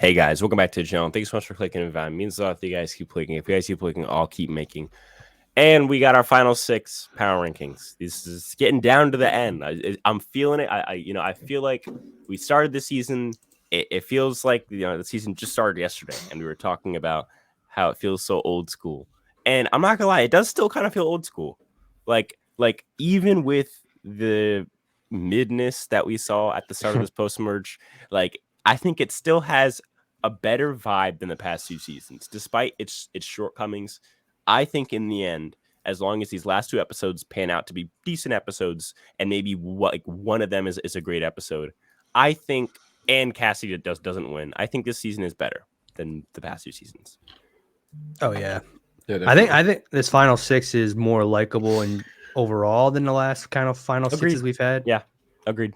Hey guys, welcome back to the channel. Thanks so much for clicking and it means a lot if you guys keep clicking. If you guys keep clicking, I'll keep making. And we got our final 6 power rankings. This is getting down to the end. I'm feeling it. I feel like we started the season. It feels like the season just started yesterday, and we were talking about how it feels so old school. And I'm not gonna lie, it does still kind of feel old school. Like even with the midness that we saw at the start of this post merge, like I think it still has a better vibe than the past 2 seasons, despite its shortcomings. I think in the end, as long as these last 2 episodes pan out to be decent episodes, and maybe one of them is a great episode, I think, and Cassie doesn't win, I think this season is better than the past 2 seasons. Oh yeah, I think this final 6 is more likable and overall than the last kind of final Agreed. 6s we've had. Yeah, agreed.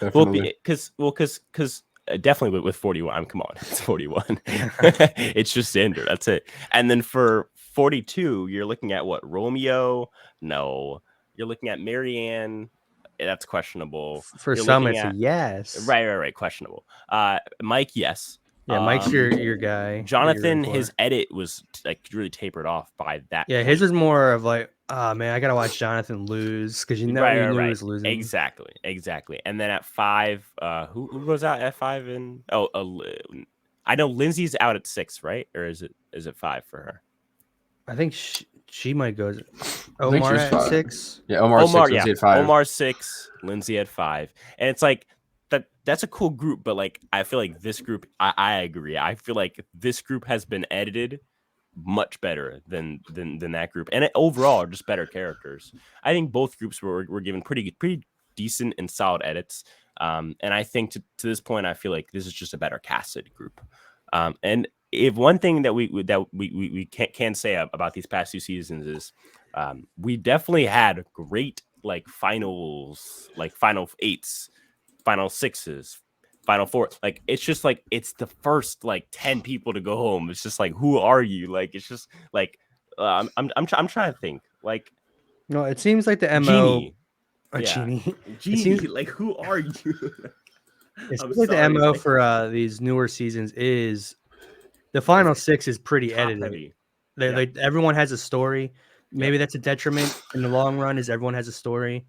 Definitely. Well, because definitely with 41. Come on, it's 41. It's just standard. That's it. And then for 42, you're looking at what? Romeo? No. You're looking at Marianne. That's questionable. For you're some, it's a yes. Right. Questionable. Mike, yes. Yeah, Mike's your guy. Jonathan, his edit was like really tapered off by that. Yeah, his was more of like, oh man, I gotta watch Jonathan lose because you know he knew he was losing. Exactly. And then at 5, who goes out at 5? And I know Lindsay's out at 6, right? Or is it 5 for her? I think she might go. Omar at 6. Yeah, Omar 6. Lindsay at 5. Omar 6, Lindsay at 5, and it's like that's a cool group, but like I feel like this group, I agree. I feel like this group has been edited much better than that group, and overall are just better characters. I think both groups were given pretty decent and solid edits, and I think to this point, I feel like this is just a better casted group. And if one thing that we can say about these past 2 seasons is, we definitely had great like finals, like final 8s, final 6s, final 4. Like it's just like it's the first like 10 people to go home. It's just like, who are you? Like it's just like I'm trying to think. Like, no, it seems like the MO. Genie. It seems like, who are you? It seems like the MO for these newer seasons is the final 6 is pretty edited. Like everyone has a story. Maybe that's a detriment in the long run. Is everyone has a story,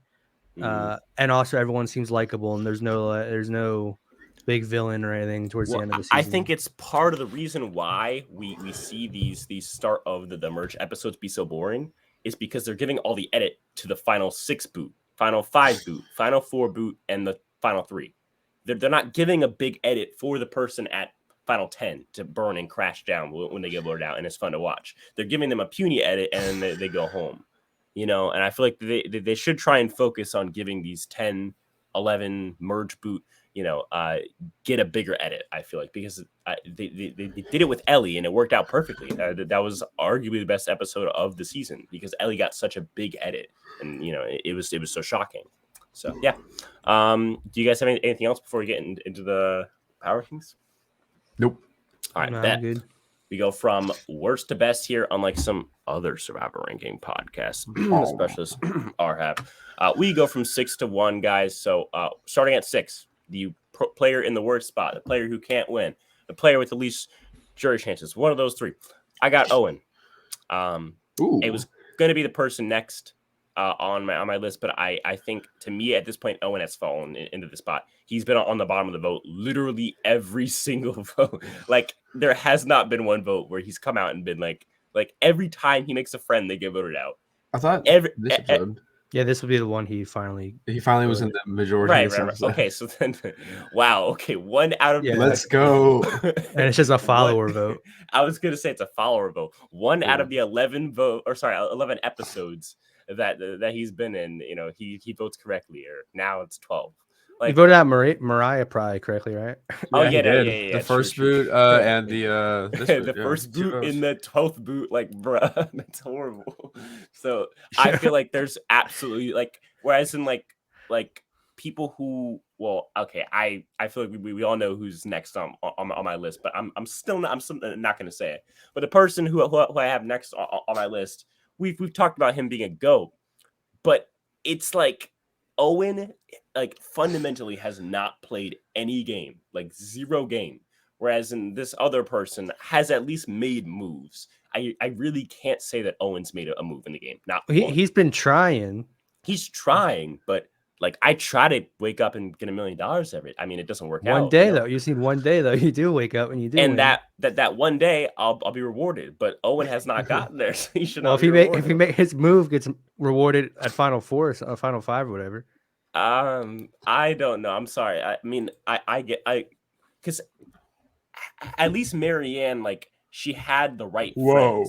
and also everyone seems likable, and there's no big villain or anything towards the end of the season. I think it's part of the reason why we see these start of the merge episodes be so boring is because they're giving all the edit to the final 6 boot, final 5 boot, final 4 boot, and the final 3. They're not giving a big edit for the person at final 10 to burn and crash down when they get voted out, and it's fun to watch. They're giving them a puny edit, and then they go home. And I feel like they should try and focus on giving these 10, 11 merge boot, get a bigger edit. I feel like because they did it with Ellie, and it worked out perfectly. That was arguably the best episode of the season because Ellie got such a big edit, and it was so shocking. So yeah, do you guys have anything else before we get into the power rankings? Nope. All right, good. We go from worst to best here, unlike some other Survivor ranking podcasts, specialists have. We go from 6 to 1, guys. So starting at 6, the player in the worst spot, the player who can't win, the player with the least jury chances. One of those 3. I got Owen. It was going to be the person next on my list, but I think to me at this point, Owen has fallen into the spot. He's been on the bottom of the vote literally every single vote. Like there has not been one vote where he's come out and been like every time he makes a friend, they get voted out. I thought this episode. Yeah, this will be the one he finally was in the majority. Right. Okay, so then, wow. Okay, 1 out of let's go. And it's just a follower vote. I was gonna say it's a follower vote. 1 out of the 11 episodes that he's been in, he votes correctly. Or now it's 12. Like, you voted out Mariah probably correctly, right? Yeah. The first boot and the the first boot in the 12th boot, like, bruh, that's horrible. So I feel like there's absolutely whereas in like people who, well, okay, I feel like we all know who's next on my list, but I'm still not going to say it. But the person who I have next on my list, we've talked about him being a GOAT, but it's like Owen, fundamentally has not played any game, 0 game. whereas in this other person has at least made moves. I really can't say that Owen's made a move in the game. Not he's been trying. He's trying, but like I try to wake up and get $1 million every. I mean, it doesn't work out. One day though, you see one day though, you do wake up and you do. And win. that one day, I'll be rewarded. But Owen has not gotten there, so he should. Well, if he make his move gets rewarded at Final Four, or Final Five, or whatever. I don't know. I'm sorry. I mean, because at least Marianne, like she had the right friends,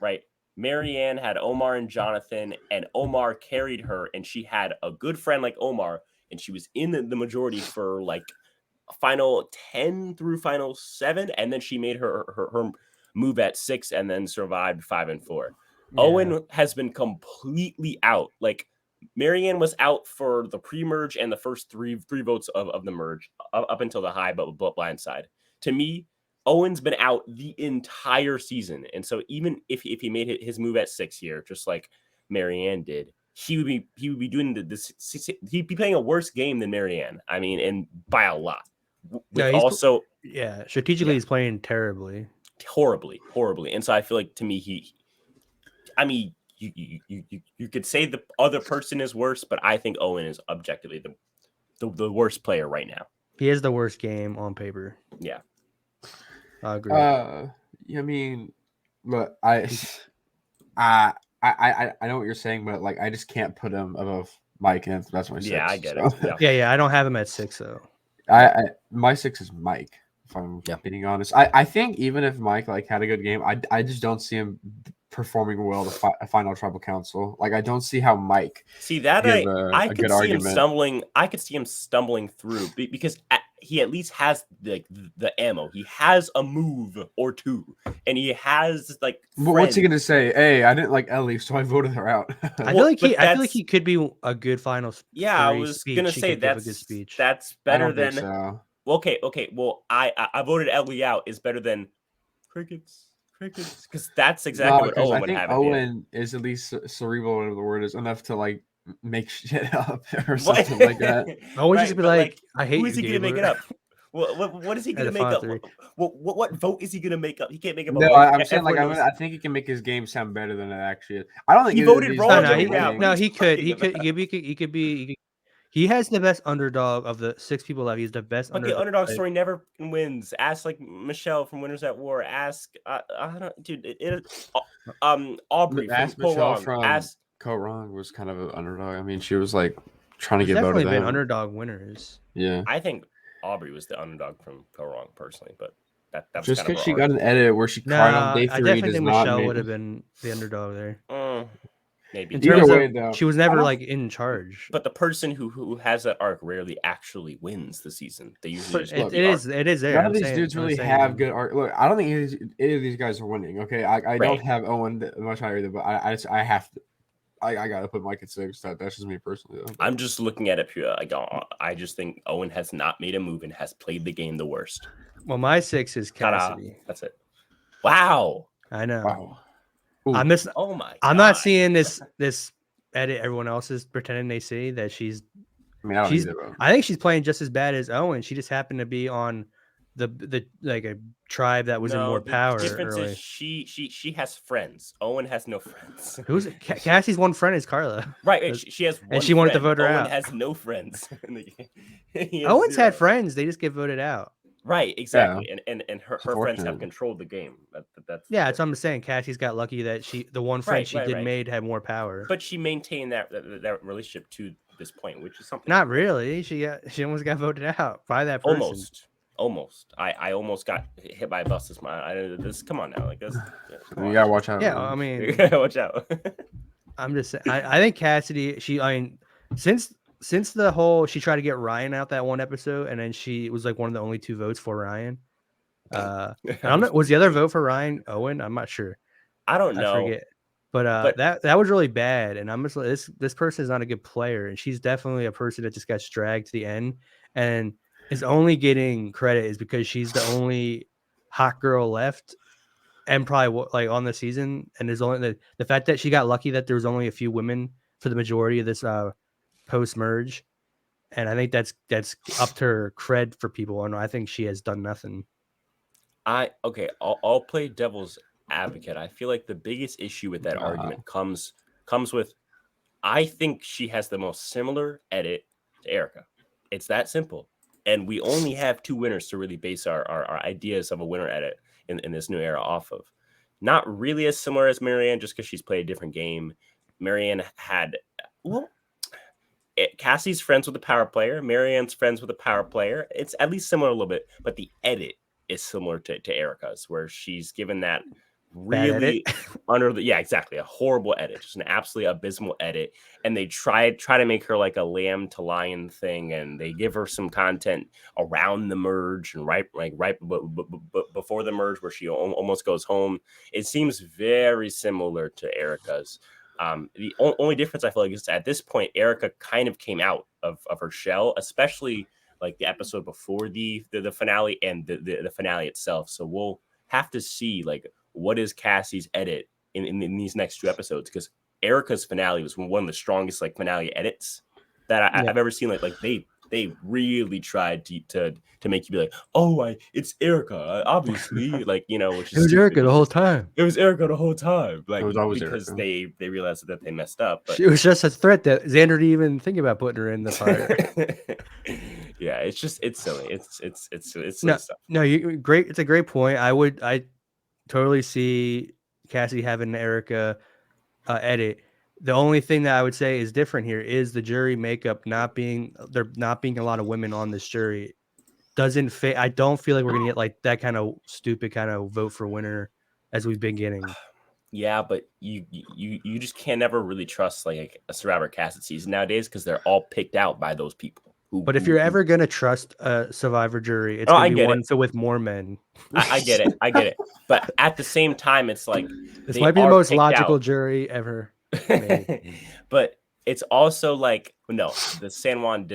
right? Marianne had Omar and Jonathan, and Omar carried her, and she had a good friend like Omar, and she was in the majority for like final 10 through final 7, and then she made her move at 6 and then survived 5 and 4. Yeah. Owen has been completely out. Like Marianne was out for the pre-merge and the first three votes of the merge up until the high but blindside. To me, Owen's been out the entire season, and so even if he made his move at 6 here, just like Marianne did, he would be doing this. He'd be playing a worse game than Marianne. I mean, and by a lot. Strategically, he's playing terribly, horribly, and so I feel like to me, you could say the other person is worse, but I think Owen is objectively the worst player right now. He is the worst game on paper. Yeah. I agree. I mean, look, I know what you're saying, but like I just can't put him above Mike, and that's my 6. Yeah, I get it. Yeah. I don't have him at 6 though. My 6 is Mike. If I'm being honest, I think even if Mike like had a good game, I just don't see him performing well the final tribal council. Like I don't see how Mike. See that I could see him stumbling. I could see him stumbling through because he at least has the ammo. He has a move or two, and he has like. But what's he gonna say? Hey, I didn't like Ellie, so I voted her out. I feel like he could be a good final. Yeah, I was gonna say that's better than. So. Okay. Well, I voted Ellie out is better than crickets, because that's exactly what Owen would have. Owen is at least cerebral, whatever the word is, enough to like make shit up or something like that. Owen just be like, I hate you. Who is he gonna make it up? What is he gonna make up? What vote is he gonna make up? He can't make up. No, I'm saying like I think he can make his game sound better than it actually is. I don't think he voted wrong. No, he could. He could be. He has the best underdog of the 6 people left. He's the best. Okay, underdog story never wins. Ask like Michelle from Winners at War. Ask I don't, dude. Aubrey ask from Michelle from Co-Wrong was kind of an underdog. I mean, she was like trying to get voted. Definitely been underdog winners. Yeah, I think Aubrey was the underdog from Co-Wrong personally, but that was just because she got an edit where she cried on day 3. I definitely think Michelle would have been the underdog there. Maybe. Either way, though, she was never like in charge. But the person who has that arc rarely actually wins the season. They usually it is there. None of these dudes really have good arc. Look, I don't think any of these guys are winning. Okay, I don't have Owen much higher either, but I have to. I gotta put Mike at 6. That's just me personally. Though. I'm just looking at it pure. Like I just think Owen has not made a move and has played the game the worst. Well, my 6 is Cassidy. That's it. Wow. I know. Wow. I'm just. Oh my! I'm not seeing this edit. Everyone else is pretending they see that she's. I mean, I think she's playing just as bad as Owen. She just happened to be on the like a tribe that was in more power. The difference is she has friends. Owen has no friends. Who's Cassie's one friend is Carla. Right. She has one and she wanted to vote her out. Owen has no friends. Owen's had friends. They just get voted out. Right, exactly, yeah. and her friends have controlled the game. That's what I'm saying. Cassie's got lucky that the one friend she made had more power, but she maintained that relationship to this point, which is something. Not really. She almost got voted out by that person. Almost. I almost got hit by a bus this month. Come on now, like this. You gotta watch out. Yeah, I mean, you gotta watch out. I'm just saying. I think Cassidy. Since the whole she tried to get Ryan out that one episode, and then she was like one of the only 2 votes for Ryan. Was the other vote for Ryan Owen? I'm not sure. I don't know. I forget. But that was really bad. And I'm just like, this person is not a good player, and she's definitely a person that just got dragged to the end, and is only getting credit is because she's the only hot girl left, and probably like on the season. And there's only the fact that she got lucky that there was only a few women for the majority of this post merge, and I think that's up to her cred for people, and I think she has done nothing. I'll play devil's advocate. I feel like the biggest issue with that argument comes with, I think she has the most similar edit to Erica. It's that simple. And we only have 2 winners to really base our ideas of a winner edit in this new era off of. Not really as similar as Marianne, just because she's played a different game. Marianne had, Cassie's friends with a power player. Marianne's friends with a power player. It's at least similar a little bit, but the edit is similar to Erica's, where she's given that really exactly, a horrible edit, just an absolutely abysmal edit. And they try to make her like a lamb to lion thing, and they give her some content around the merge and right before the merge, where she almost goes home. It seems very similar to Erica's. The only difference I feel like is at this point, Erica kind of came out of her shell, especially like the episode before the finale and the finale itself. So we'll have to see like what is Cassie's edit in these next 2 episodes, because Erica's finale was one of the strongest like finale edits that I've ever seen. Like they really tried to make you be like, oh, it's Erica, obviously, like, you know, which is it was Erica the whole time. It was Erica the whole time, like, it was always because Erica. they realized that they messed up. But it was just a threat that Xander didn't even think about putting her in the fire. Yeah, it's silly. It's silly stuff. No, great. It's a great point. I totally see Cassie having Erica edit. The only thing that I would say is different here is the jury makeup not being a lot of women on this jury doesn't fit. I don't feel like we're gonna get like that kind of stupid kind of vote for winner as we've been getting. Yeah, but you just can't never really trust like a Survivor cast season nowadays, because they're all picked out by those people. But if you're ever gonna trust a Survivor jury, it's gonna be one filled with more men. I get it. But at the same time, it's like this might be the most logical jury ever. But it's also like, no, the San Juan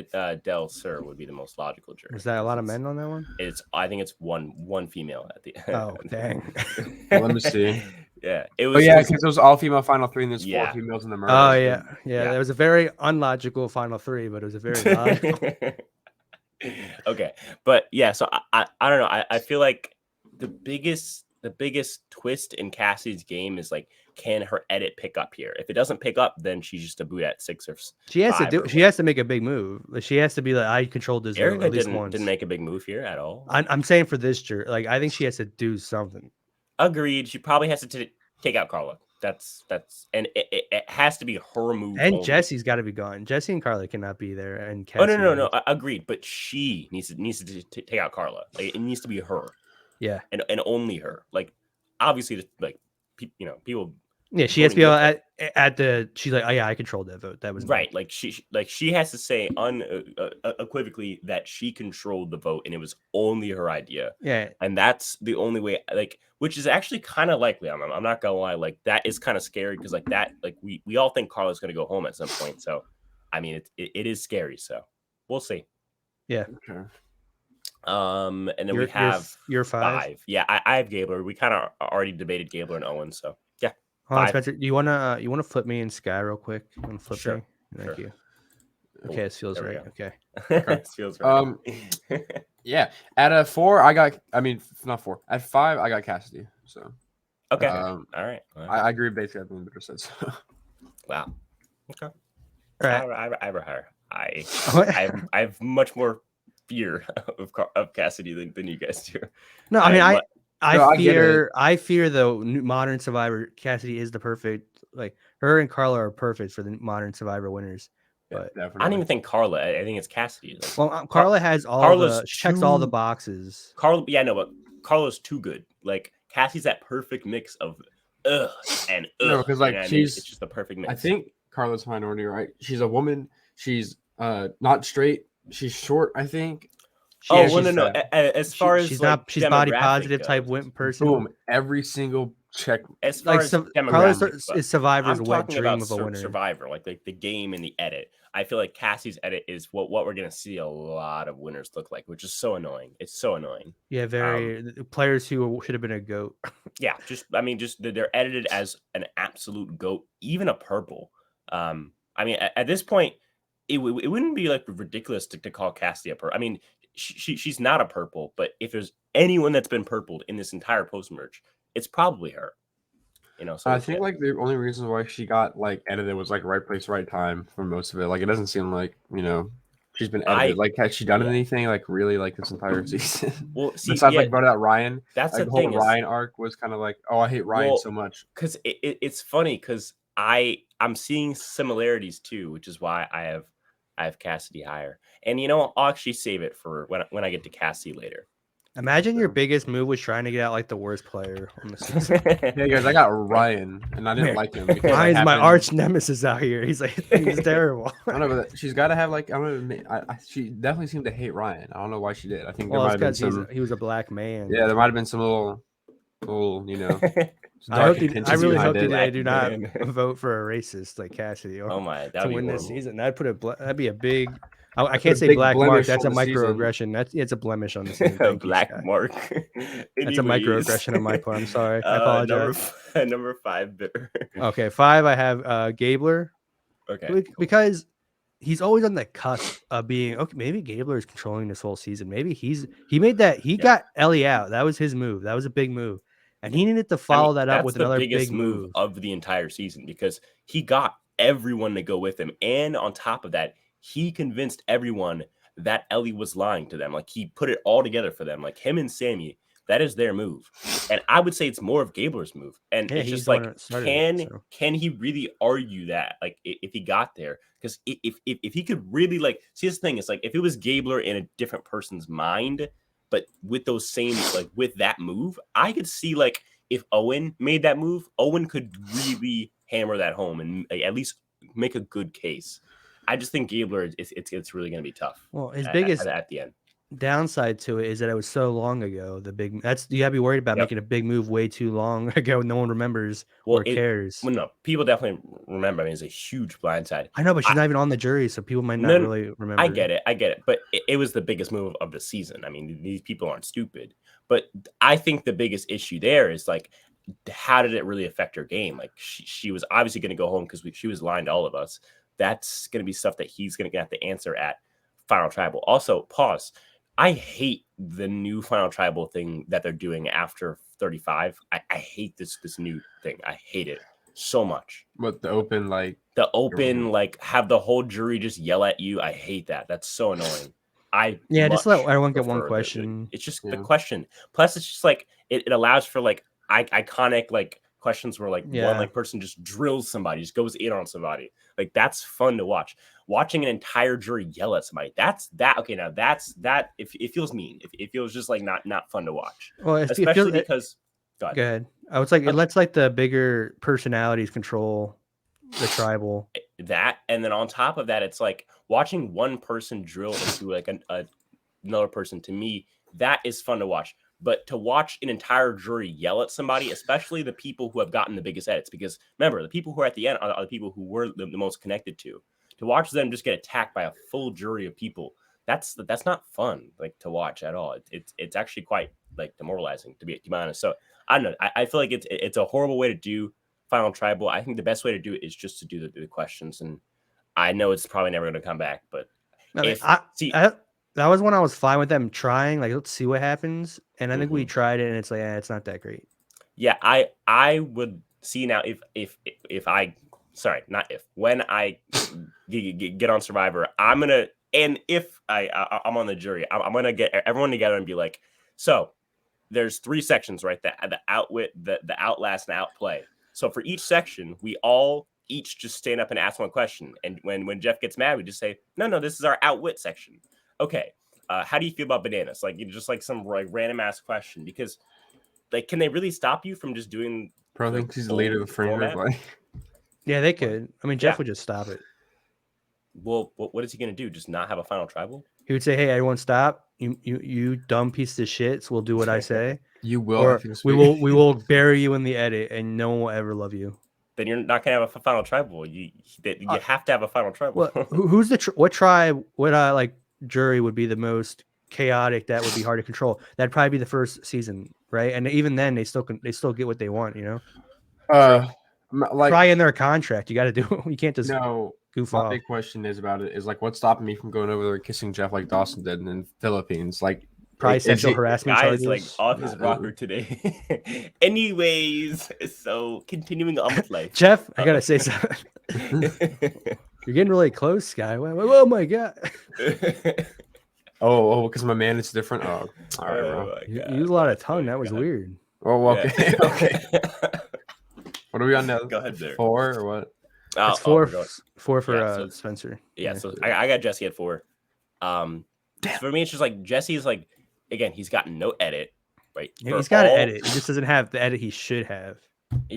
del Sur would be the most logical jury. Is that a lot of men on that one? I think it's one female at the end. Oh, dang. Well, let me see. Yeah, it was. because it was all female final 3, and there's 4 females in the merge. Oh yeah. There was a very unlogical final 3, but it was a very logical. Okay, but yeah, so I don't know. I feel like the biggest twist in Cassie's game is like, can her edit pick up here? If it doesn't pick up, then she's just a boot at 6 or 5. She has to make a big move. Like, she has to be like, I controlled this. Erica at least once. didn't make a big move here at all. I'm saying for this jury, like, I think she has to do something. Agreed. She probably has to take out Carla. That's and it has to be her move. And only. Jesse's got to be gone. Jesse and Carla cannot be there. And Cassie no. Agreed. But she needs to take out Carla. Like, it needs to be her. Yeah. And only her. Like, obviously, like, people. Yeah, she has to be at the. She's like, oh yeah, I controlled that vote. That was right. Like she has to say unequivocally that she controlled the vote and it was only her idea. Yeah, and that's the only way. Like, which is actually kind of likely. I'm not gonna lie. Like, that is kind of scary, because like that, like we all think Carla's gonna go home at some point. So, I mean, it is scary. So we'll see. Yeah. Okay. And then we have your 5. Yeah, I have Gabler. We kind of already debated Gabler and Owen. So yeah. Hold on, Spencer, do you wanna flip me in Sky real quick? You wanna flip sure. me? Thank you. Okay, this feels right. Okay. This feels right. Yeah. At a 4, not 4. At 5, I got Cassidy. So okay. All right. I agree with basically everything Bitter said. So. Wow. Okay. All right. I have higher. I have much more fear of Cassidy than you guys do. No, I mean I fear the modern Survivor. Cassidy is the perfect, like, her and Carla are perfect for the modern Survivor winners. But I don't even think Carla. I think it's Cassidy. Like, well, Carla has checks all the boxes. But Carla's too good. Like, Cassie's that perfect mix of and no, because like it's just the perfect mix. I think Carla's minority, right? She's a woman. She's not straight. She's short, I think. No. As far as she's like, she's body positive type person. Boom, every single check. As far as Carla is Survivor's wet dream of a winner. Survivor, like the game and the edit. I feel like Cassie's edit is what we're gonna see a lot of winners look like, which is so annoying. It's so annoying. Yeah, players who should have been a GOAT. Yeah, they're edited as an absolute GOAT, even a purple. I mean, at this point, it wouldn't be like ridiculous to call Cassidy a purple. I mean, she's not a purple, but if there's anyone that's been purpled in this entire post merge, it's probably her. So I think like the only reason why she got like edited was like right place, right time for most of it. Like it doesn't seem like she's been edited. Like has she done anything like really like this entire season? Well, see, besides like vote out Ryan. That's like, the thing. The whole Ryan arc was kind of like, oh, I hate Ryan so much. Because it's funny because I'm seeing similarities too, which is why I have Cassidy higher. And I'll actually save it for when I get to Cassidy later. Imagine your biggest move was trying to get out like the worst player on the season. Yeah, guys, I got Ryan, and I didn't like him. Ryan's my arch nemesis out here. He's terrible. I don't know, but she's got to have like she definitely seemed to hate Ryan. I don't know why she did. I think there might have been he was a black man. Yeah, there might have been some little I really hope that I do not vote for a racist like Cassidy to win this season. That'd be a big. I can't say black mark. That's a microaggression. It's a blemish on the season. Black mark. That's a microaggression on my part. I'm sorry. I apologize. Number 5. Okay, 5. I have Gabler. Okay. Cool. Because he's always on the cusp of being okay. Maybe Gabler is controlling this whole season. Maybe he made that. He got Ellie out. That was his move. That was a big move. And he needed to follow that up with another big move of the entire season because he got everyone to go with him. And on top of that, he convinced everyone that Ellie was lying to them. Like he put it all together for them. Like him and Sammy, that is their move. And I would say it's more of Gabler's move. And it's just like, can he really argue that? Like if he got there? Because if he could really like, see this thing, it's like if it was Gabler in a different person's mind, but with those same, like with that move, I could see like if Owen made that move, Owen could really hammer that home and at least make a good case. I just think Gabler, it's really going to be tough. Well, his biggest at the end downside to it is that it was so long ago. You gotta be worried about making a big move way too long ago. No one remembers or cares. Well, no, people definitely remember. I mean, it's a huge blindside. I know, but she's not even on the jury, so people might not really remember. I get it, but it was the biggest move of the season. I mean, these people aren't stupid, but I think the biggest issue there is like, how did it really affect her game? Like she was obviously going to go home because she was lying to all of us. That's going to be stuff that he's going to have to answer at Final Tribal. Also, pause. I hate the new Final Tribal thing that they're doing after 35. I hate this new thing. I hate it so much. What the open have the whole jury just yell at you. I hate that. That's so annoying. Just let everyone get one question. It's just the question. Plus, it's just like it allows for like iconic like questions where like one like person just drills somebody, just goes in on somebody. Like that's fun to watch. Watching an entire jury yell at somebody, that's that. It feels mean. It feels just like not fun to watch. Well, especially because go ahead. I was like, it lets like the bigger personalities control the tribal. That, and then on top of that, it's like watching one person drill into like another person. To me, that is fun to watch. But to watch an entire jury yell at somebody, especially the people who have gotten the biggest edits, because remember, the people who are at the end are the people who were the most connected to watch them just get attacked by a full jury of people. That's not fun, like to watch at all. It's actually quite like demoralizing to be honest. So I don't know. I feel like it's a horrible way to do Final Tribal. I think the best way to do it is just to do the questions. And I know it's probably never going to come back, but that was when I was fine with them trying. Like, let's see what happens. And I think we tried it, and it's like, it's not that great. Yeah, I would see now when I get on Survivor, I'm gonna, and if I'm on the jury, I'm gonna get everyone together and be like, so there's 3 sections, right? The outwit, the outlast, and outplay. So for each section, we all each just stand up and ask one question. And when Jeff gets mad, we just say, no, this is our outwit section. Okay, how do you feel about bananas? Like, just like some like random ass question, because like, can they really stop you from just doing? Bro, I think he's the leader of the framework. Like, yeah, they could. I mean, Jeff would just stop it. Well, what is he gonna do? Just not have a Final Tribal? He would say, "Hey, everyone, stop! You dumb piece of shit. So we'll do what I say. You will. Or we will bury you in the edit, and no one will ever love you." Then you're not gonna have a Final Tribal. You have to have a Final Tribal. Well, who's what tribe? What like jury would be the most chaotic? That would be hard to control. That'd probably be the first season, right? And even then, they still get what they want. You know. Like try in their contract. You got to do it. You can't just goof My off. big question is about it is like what's stopping me from going over there and kissing Jeff like Dawson did in the Philippines? Like Probably is sexual he- harassment Guy is charges. like off his rocker today. Anyways, so continuing on with life. Jeff, I gotta say something. You're getting really close, Sky. Oh my god. Oh, because my man is different. Oh, all right, bro. my You God, used a lot of that's tongue. funny, That was God. weird. Oh, okay, Yeah. okay. What are we on now? Go ahead there. 4 or what? It's we're going- four for Yeah, so- Spencer. Yeah, so I got Jesse at 4. For me, it's just like Jesse's like again, he's got no edit, right? Yeah, he's For got an all- edit. He just doesn't have the edit he should have.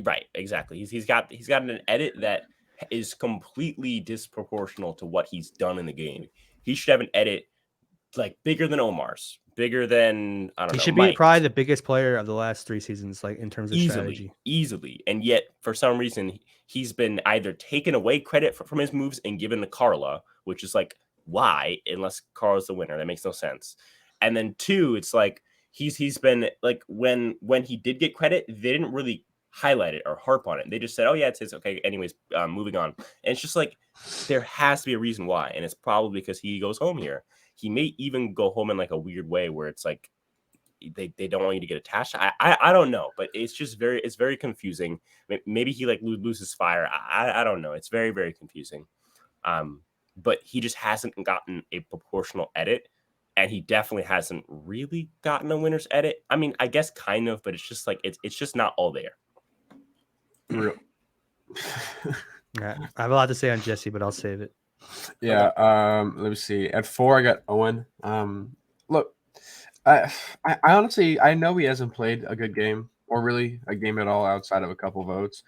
Right, exactly. He's got an edit that is completely disproportional to what he's done in the game. He should have an edit like bigger than Omar's, bigger than I don't He know. should be Mike's. probably the biggest player of the last 3 seasons, like in terms of strategy. Easily. And yet, for some reason, he's been either taken away credit from his moves and given to Carla, which is like, why? Unless Carla's the winner, that makes no sense. And then 2, it's like he's been like when he did get credit, they didn't really highlight it or harp on it. They just said, "Oh yeah, it's okay." Anyways, moving on. And it's just like there has to be a reason why, and it's probably because he goes home here. He may even go home in like a weird way where it's like they don't want you to get attached. I don't know, but it's just very confusing. Maybe he like loses fire. I don't know. It's very, very confusing. But he just hasn't gotten a proportional edit, and he definitely hasn't really gotten a winner's edit. I mean, I guess kind of, but it's just like it's just not all there. Real. Yeah, I have a lot to say on Jesse, but I'll save it. Yeah. Let me see. At 4, I got Owen. Look, I honestly I know he hasn't played a good game or really a game at all outside of a couple votes,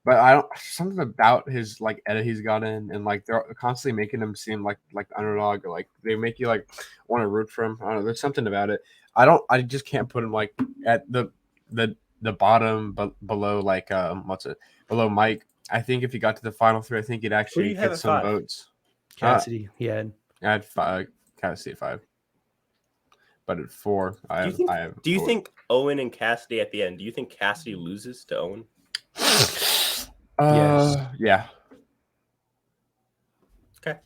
but I don't something about his like edit he's got in and like they're constantly making him seem like underdog or like they make you like want to root for him. I don't know. There's something about it. I just can't put him like at the bottom but below like below Mike. I think if he got to the final 3, I think he'd actually have get at some 5? votes. Cassidy, he had. I had 5. Cassidy at 5. But at 4, I have. Do you think Owen and Cassidy at the end? Do you think Cassidy loses to Owen? Yes. Yeah. Okay.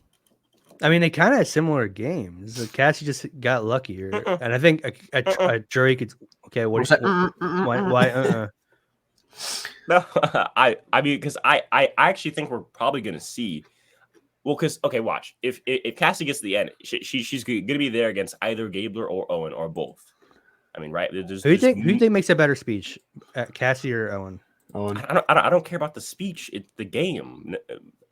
I mean, they kind of had similar games. Like, Cassidy just got luckier, and I think a jury could. Okay, what? Why? No, I mean, because I actually think we're probably gonna see. Well, because okay, watch. If Cassidy gets to the end, she's gonna be there against either Gabler or Owen or both. I mean, right? Who do you think makes a better speech, Cassidy or Owen? Owen. I don't care about the speech. It's the game.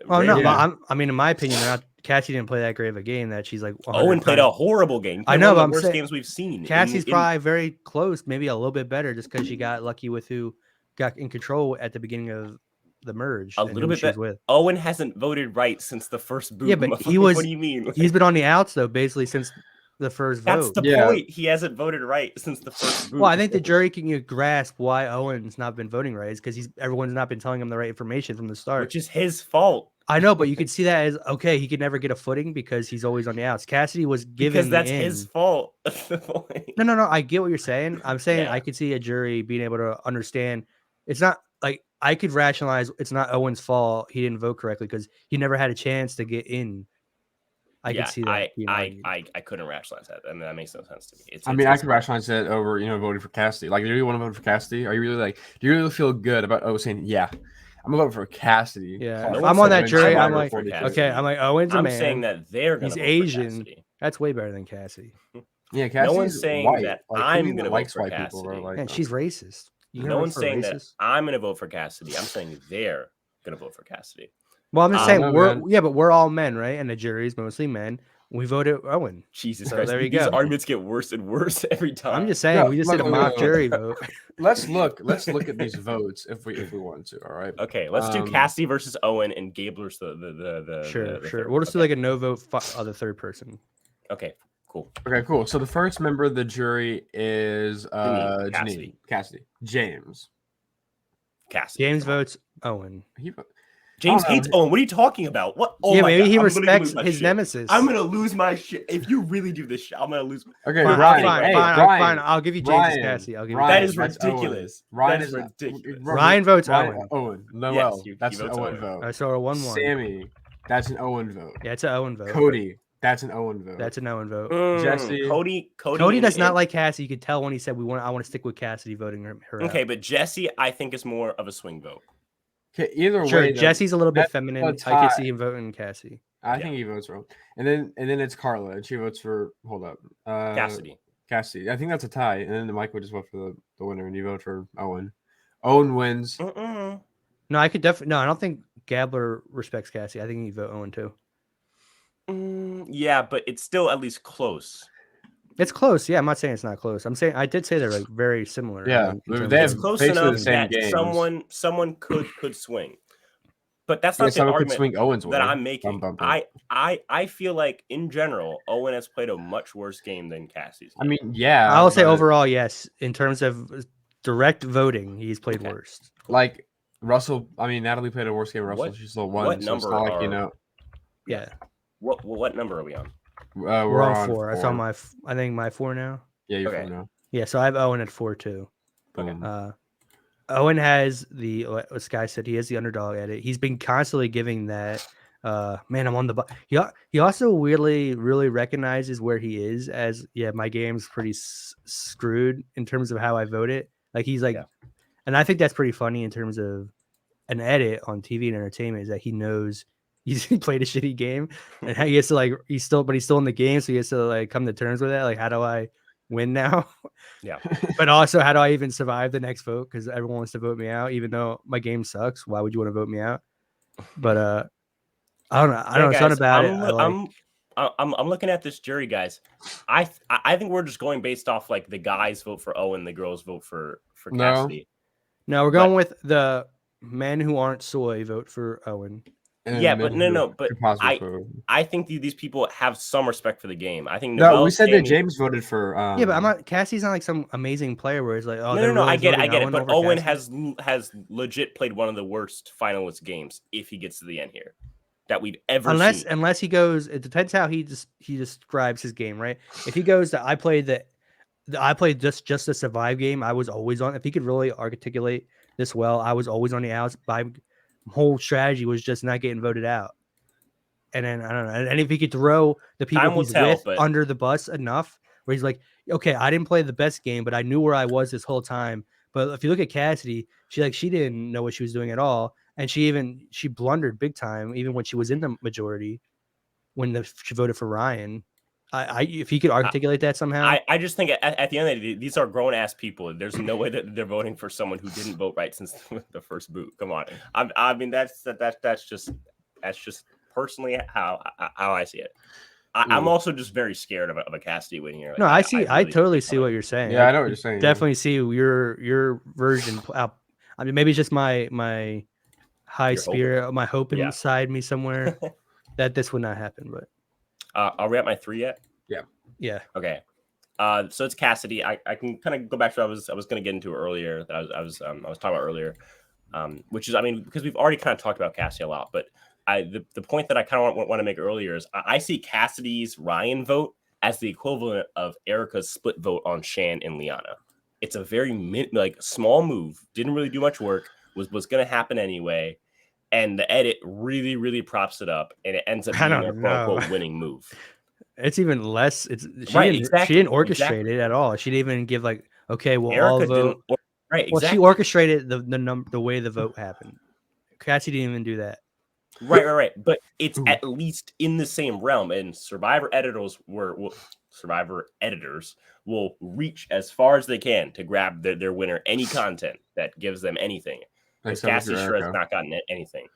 Oh no, Yeah. but I mean, in my opinion, Cassidy didn't play that great of a game. That she's like. Owen played a horrible game. I know, one but of I'm the worst saying games we've seen. Cassie's probably very close, maybe a little bit better, just because she got lucky with who got in control at the beginning of the merge. A little bit she was with. Owen hasn't voted right since the first boot. Yeah, but he was. What do you mean? He's been on the outs though, basically since the first That's vote. the point. He hasn't voted right since the first boot. Well, I think the jury can grasp why Owen's not been voting right, is because everyone's not been telling him the right information from the start. Which is his fault. I know, but you could see that as okay. He could never get a footing because he's always on the outs. Cassidy was given Because that's the his in. fault. That's the point. No. I get what you're saying. I'm saying Yeah. I could see a jury being able to understand. It's not like I could rationalize. It's not Owen's fault. He didn't vote correctly because he never had a chance to get in. I could see that. I couldn't rationalize that, and that makes no sense to me. I could rationalize that over voting for Cassidy. Like, do you really want to vote for Cassidy? Are you really do you really feel good about saying yeah? I'm gonna vote for Cassidy. Yeah, Plus, if I'm on that jury, I'm like, for Cassidy. okay, I'm like Owen's a I'm man. saying that they're gonna He's vote for Asian. Cassidy. That's way better than Cassie. Yeah, Cassidy's No one's saying white. that Like, I'm who gonna vote likes for white people, bro? Cassidy. Like, Man, she's racist. You No gonna one's vote for a saying that racist? I'm gonna vote for Cassidy. I'm saying they're gonna vote for Cassidy. Well, I'm just I saying don't know, man. but we're all men, right? And the jury's mostly men. We voted Owen. Jesus So Christ! there you These go. arguments get worse and worse every time. I'm just saying No, we just look, did a look, mock look. jury vote. let's look at these votes if we want to. All right. Okay, let's do Cassidy versus Owen and Gabler's the Sure. third. We'll just do like a no vote the third person. Okay, cool. Okay, cool. So the first member of the jury is Cassidy. Cassidy. James. Cassidy. James votes Owen. James I don't hates know. Owen. What are you talking about? What? Oh yeah, my maybe God, he I'm literally respects losing my his shit. nemesis. I'm gonna lose my shit if you really do this shit. I'm gonna lose. Okay, Fine, Ryan. fine, Hey, fine, Ryan. fine. I'll give you James Ryan. Cassie. I'll give you Ryan, That is that's ridiculous. Owen. Ryan That is is ridiculous. Ryan votes Ryan, Owen. Owen. Noel. Yes, he that's votes Owen Owen. vote. I saw a 1-1. Sammy. That's an Owen vote. Yeah, it's an Owen vote. Cody, that's an Owen vote. That's an Owen vote. Jesse. Cody does not like Cassie. You could tell when he said I want to stick with Cassidy voting her Okay, out. but Jesse, I think is more of a swing vote. Okay, either Sure, way, Jesse's a little bit feminine. I could see him voting Cassie. I think he votes for, and then it's Carla, and she votes for. Hold up, Cassidy. I think that's a tie, and then Mike would just vote for the winner, and you vote for Owen. Owen wins. No, I could definitely. No, I don't think Gabler respects Cassie. I think he'd vote Owen too. Yeah, but it's still at least close. It's close. Yeah, I'm not saying it's not close. I'm saying I did say they're like very similar. Yeah, it's close enough that someone could swing. But that's not the argument swing Owen's that I'm making. I feel like in general, Owen has played a much worse game than Cassie's. I mean, yeah. I will say overall, yes. In terms of direct voting, he's played worst. Like Russell, I mean, Natalie played a worse game. Russell, she still won. What number? Yeah. What number are we on? We're on 4. I saw I think my 4 now. Yeah, you're 4 now. Yeah, so I have Owen at 4 too. Okay. Owen has what Sky said, he has the underdog edit. He's been constantly giving that. Man, I'm on the. He also weirdly really recognizes where he is as my game's pretty screwed in terms of how I vote it. Like he's like, and I think that's pretty funny in terms of an edit on TV and entertainment is that he knows he played a shitty game and he has to he's still in the game, so he has to come to terms with that. Like, how do I win now? Yeah. But also, how do I even survive the next vote? Because everyone wants to vote me out, even though my game sucks. Why would you want to vote me out? But I don't know. I don't know. Something about I'm looking at this jury, guys. I think we're just going based off like the guys vote for Owen, the girls vote for Cassidy. No, we're going with the men who aren't soy vote for Owen. Yeah, but no. But I think these people have some respect for the game. I think we said that James voted for. Yeah, but I'm not. Cassie's not like some amazing player where it's like, oh, no. I get it. But Owen has legit played one of the worst finalist games if he gets to the end here that we've ever seen. Unless he goes, it depends how he describes his game, right? If he goes to I played just a survive game, I was always on. If he could really articulate this well, I was always on the outs. My whole strategy was just not getting voted out. And then I don't know. And if he could throw the people he's with under the bus enough, where he's like, okay, I didn't play the best game, but I knew where I was this whole time. But if you look at Cassidy, she didn't know what she was doing at all. And she blundered big time, even when she was in the majority, when she voted for Ryan. If he could articulate that somehow. I just think at the end of the day, these are grown ass people. There's no way that they're voting for someone who didn't vote right since the first boot. Come on. I mean, that's just personally how I see it. I'm also just very scared of a Cassidy win here. Like, no, I totally see what you're saying. Yeah, I know what you're saying. Definitely see your version. I mean, maybe it's just my high spirit, my hope inside me somewhere that this would not happen. But are we at my 3 yet? Yeah. Okay. So it's Cassidy. I can kind of go back to what I was going to get into earlier that I was talking about earlier, which is, I mean, because we've already kind of talked about Cassidy a lot, but the point that I kind of want to make earlier is I see Cassidy's Ryan vote as the equivalent of Erica's split vote on Shan and Liana. It's a very small move. Didn't really do much work. Was going to happen anyway. And the edit really, really props it up, and it ends up being a quote-unquote winning move. It's even less. She didn't orchestrate it at all. She didn't even give okay, well, Erica all vote. Right, well, she orchestrated the way the vote happened. Cassie didn't even do that. Right. But it's at least in the same realm, and Survivor editors will reach as far as they can to grab their winner any content that gives them anything. Because Cassie sure has not gotten anything.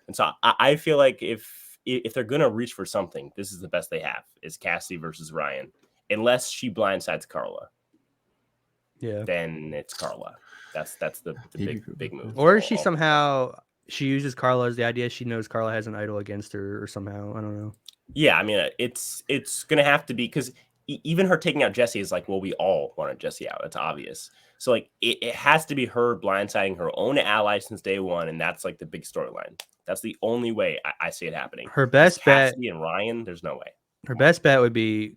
And so I feel like if they're going to reach for something, this is the best they have, is Cassie versus Ryan. Unless she blindsides Carla. Yeah. Then it's Carla. That's the big move. Or is she she uses Carla as the idea she knows Carla has an idol against her or somehow. I don't know. Yeah, I mean, it's going to have to be, because even her taking out Jesse is like, well, we all wanted Jesse out. It's obvious. So it has to be her blindsiding her own ally since day one, and that's the big storyline. That's the only way I see it happening. Her best bet, Cassidy and Ryan, there's no way. Her best bet would be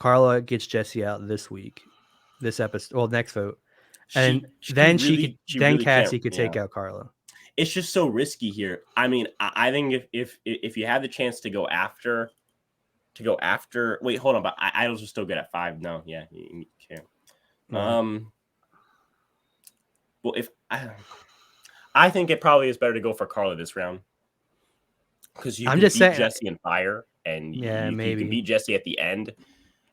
Carla gets Jesse out this week, this episode, next vote, and then Cassie could take out Carla. it's just so risky here. I mean, I think if you have the chance to go after, wait, hold on, but idols are still good at 5. No, yeah, you can. No. Well, if I think it probably is better to go for Carla this round because you can beat Jesse and Fire, and you can beat Jesse at the end,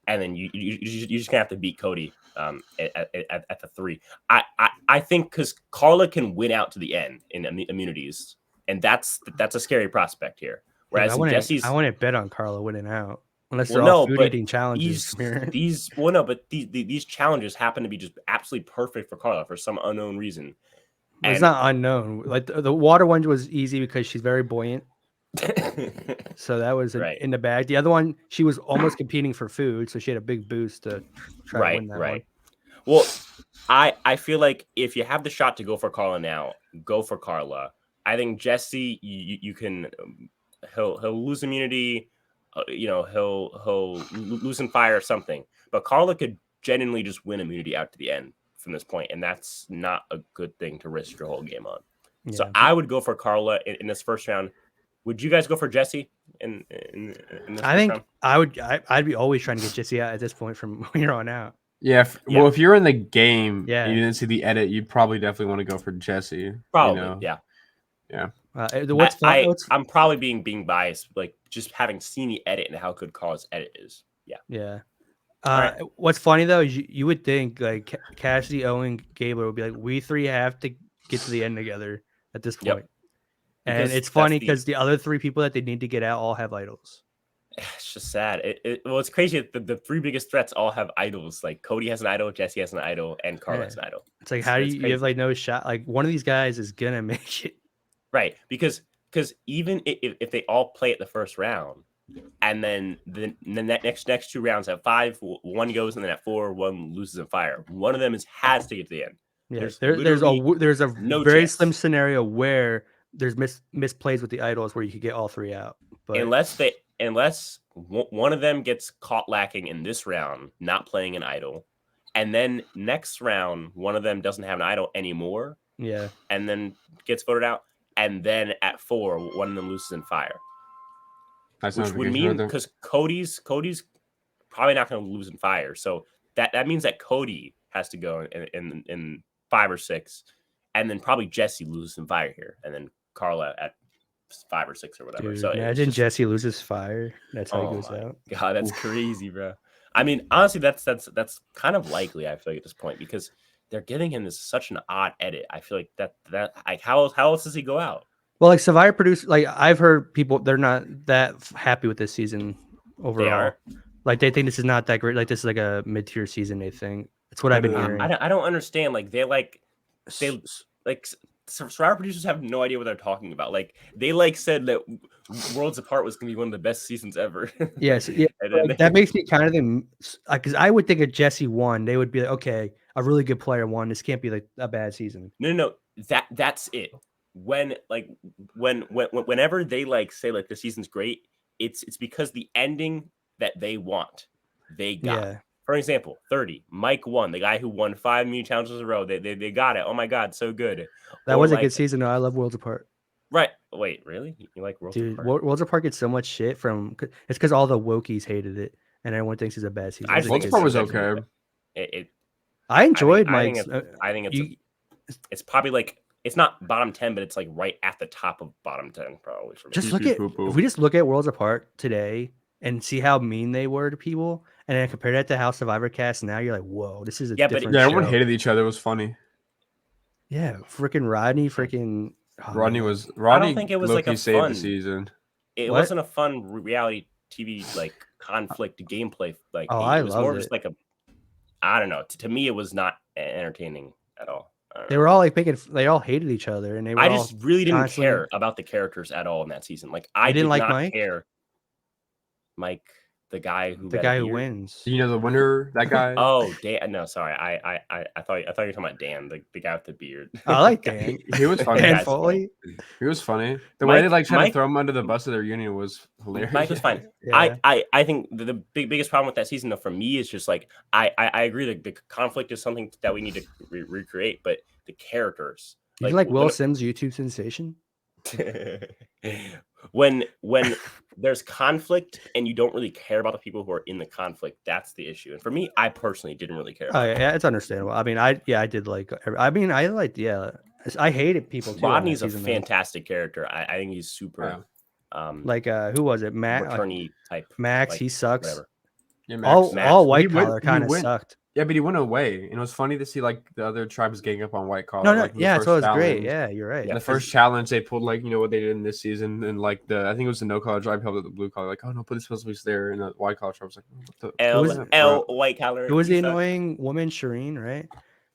and then you just gonna have to beat Cody at the 3. I think because Carla can win out to the end in immunities, and that's a scary prospect here. Whereas I wouldn't bet on Carla winning out unless they're all food eating challenges. These challenges happen to be just absolutely perfect for Carla for some unknown reason. It's not unknown. Like the water one was easy because she's very buoyant. So that was in the bag. The other one, she was almost competing for food, so she had a big boost to try to win that one. Well, I feel like if you have the shot to go for Carla now, go for Carla. I think Jesse, you can he'll lose immunity, he'll lose in fire or something. But Carla could genuinely just win immunity out to the end from this point, and that's not a good thing to risk your whole game on. Yeah. So I would go for Carla in this first round. Would you guys go for Jesse in this I think round? I would. I'd be always trying to get Jesse out at this point from here on out. Yeah. Well, if you're in the game and you didn't see the edit, you'd probably definitely want to go for Jesse. Probably, yeah. I'm probably being biased, like just having seen the edit and how good Carla's edit is. Yeah. Yeah. Right. What's funny though is you would think like Cassidy, Owen, Gabler would be like, we 3 have to get to the end together at this point. Yep. And it's funny because the other 3 people that they need to get out all have idols. It's just sad. It's crazy. The 3 biggest threats all have idols. Like Cody has an idol, Jesse has an idol, and Carla has an idol. It's like, how do you have like no shot? Like one of these guys is gonna make it. Right, because even if they all play it the first round, and then the next 2 rounds at 5, 1 goes, and then at 4, 1 loses in fire. One of them has to get to the end. Yeah, there's a very slim scenario where there's misplays with the idols where you could get all 3 out. But unless one of them gets caught lacking in this round, not playing an idol, and then next round one of them doesn't have an idol anymore. Yeah, and then gets voted out, and then at 4, one of them loses in fire. Which would mean because Cody's probably not going to lose in fire, so that means that Cody has to go in 5 or 6, and then probably Jesse loses in fire here, and then Carla at 5 or 6 or whatever. Dude, so imagine Jesse loses fire. That's how he goes out. God, that's crazy, bro. I mean, honestly, that's kind of likely. I feel like at this point because they're giving him such an odd edit. I feel like that like how else does he go out? Well, like Survivor produced, like I've heard people they're not that happy with this season overall. They are. Like they think this is not that great. Like this is like a mid-tier season. They think it's what I've been hearing. I don't understand. Like they Survivor producers have no idea what they're talking about. Like they said that Worlds Apart was going to be one of the best seasons ever. Yes, yeah. That makes me kind of think because I would think if Jesse won, they would be like, okay, a really good player won. This can't be like a bad season. No. That's it. Whenever they say like the season's great, it's because the ending that they want, they got. Yeah. For example, 30, Mike won, the guy who won 5 mini challenges in a row. They got it. Oh my God, so good. That was a good season. though. I love Worlds Apart. Right. Wait, really? You like Worlds Apart? Dude, Worlds Apart gets so much shit from. It's because all the wokies hated it, and everyone thinks it's a bad season. Worlds Apart was okay. I enjoyed Mike's. I think it's probably like it's not bottom 10, but it's like right at the top of bottom 10 probably for me. Just if we just look at Worlds Apart today and see how mean they were to people, and then compare that to how Survivor cast now, you're like, whoa, this is a different show. Everyone hated each other. It was funny. Yeah, freaking Rodney, Rodney I don't think it was like a saved fun the season. It wasn't a fun reality TV like conflict gameplay. Like it was more just like a. I don't know. To me, it was not entertaining at all. They were all like they all hated each other, and I just really didn't care about the characters at all in that season. Like I didn't like Mike. Mike, the guy who wins. You know the winner, that guy. Oh, Dan. No, sorry. I thought you were talking about Dan, the guy with the beard. I like Dan. He was funny. Dan Foley. He was funny. The way they tried to throw him under the bus of their union was hilarious. Mike was fine. Yeah. I think the biggest problem with that season, though, for me, is just like I agree that the conflict is something that we need to recreate, but the characters. You like Will Sims YouTube sensation? when there's conflict and you don't really care about the people who are in the conflict, that's the issue. And for me, I personally didn't really care. Oh yeah, it's understandable. I mean, I did like. I mean, I liked. Yeah, I hated people too. Rodney's a fantastic character. I think he's super. Like who was it? Max type. Max, like, he sucks. Whatever. Yeah, all white collar kind of sucked. Yeah, but he went away, and it was funny to see like the other tribes gang up on white collar. No, like, yeah, so it was great. Yeah, you're right. Yeah, the first challenge they pulled, like what they did in this season, and like I think it was the no collar tribe helped the blue collar, like, oh no, put this supposed to be there, and the white collar tribe was like, what the L white collar. It was the annoying woman Shireen, right?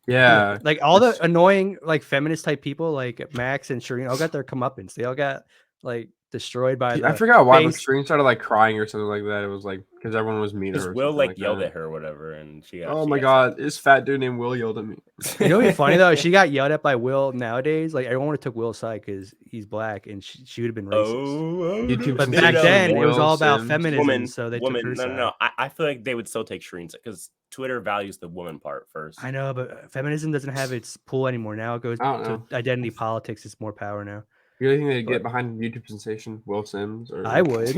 Yeah, like all the annoying like feminist type people, like Max and Shireen, all got their comeuppance. They all got like destroyed by. I forgot why, but Shireen started like crying or something like that. It was like because everyone was mean. Because Will like yelled at her or whatever, and she got. Oh my god, this fat dude named Will yelled at me. You know what'd be funny though? She got yelled at by Will nowadays. Like everyone would have took Will's side because he's black, and she would have been racist. But back then it was all about feminism, so they took her side. No. I feel like they would still take Shireen's because Twitter values the woman part first. I know, but feminism doesn't have its pull anymore. Now it goes to identity politics. It's more power now. You really think they'd get behind YouTube sensation Will Sims? Or I would.